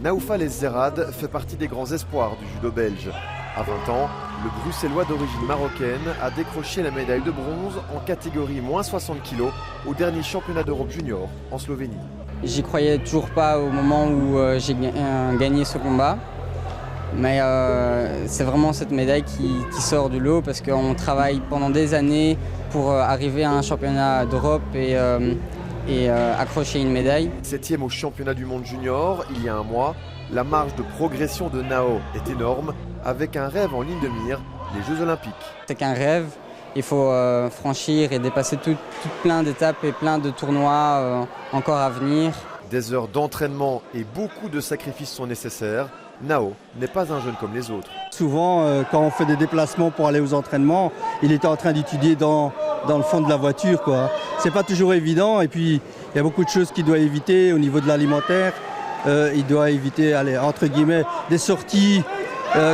Naoufal Zerad fait partie des grands espoirs du judo belge. À 20 ans, le Bruxellois d'origine marocaine a décroché la médaille de bronze en catégorie moins 60 kg au dernier championnat d'Europe junior en Slovénie. J'y croyais toujours pas au moment où j'ai gagné ce combat. Mais c'est vraiment cette médaille qui sort du lot parce qu'on travaille pendant des années pour arriver à un championnat d'Europe et accrocher une médaille. 7e au championnat du monde junior, il y a un mois, la marge de progression de Nao est énorme avec un rêve en ligne de mire, les Jeux Olympiques. C'est qu'un rêve, il faut franchir et dépasser tout plein d'étapes et plein de tournois encore à venir. Des heures d'entraînement et beaucoup de sacrifices sont nécessaires. Nao n'est pas un jeune comme les autres. Souvent, quand on fait des déplacements pour aller aux entraînements, il était en train d'étudier dans le fond de la voiture, quoi. C'est pas toujours évident et puis il y a beaucoup de choses qu'il doit éviter au niveau de l'alimentaire. Il doit éviter, entre guillemets, des sorties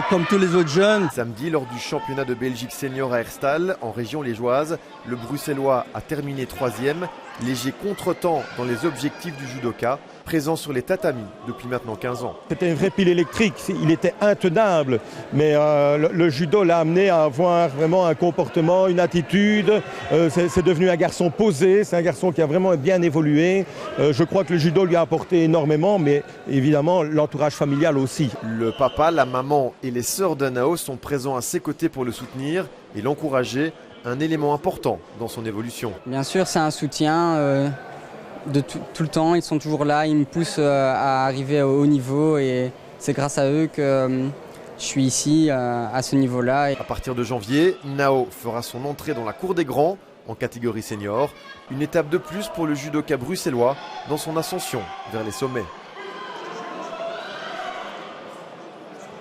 comme tous les autres jeunes. Samedi, lors du championnat de Belgique senior à Herstal, en région liégeoise, le Bruxellois a terminé 3e, léger contretemps dans les objectifs du judoka, présent sur les tatamis depuis maintenant 15 ans. C'était une vraie pile électrique, il était intenable, mais le judo l'a amené à avoir vraiment un comportement, une attitude. C'est devenu un garçon posé, c'est un garçon qui a vraiment bien évolué. Je crois que le judo lui a apporté énormément, mais évidemment l'entourage familial aussi. Le papa, la maman et les sœurs de Nao sont présents à ses côtés pour le soutenir et l'encourager, un élément important dans son évolution. Bien sûr, c'est un soutien de tout le temps, ils sont toujours là, ils me poussent à arriver au haut niveau et c'est grâce à eux que je suis ici à ce niveau-là. À partir de janvier, Nao fera son entrée dans la cour des grands en catégorie senior, une étape de plus pour le judoka bruxellois dans son ascension vers les sommets.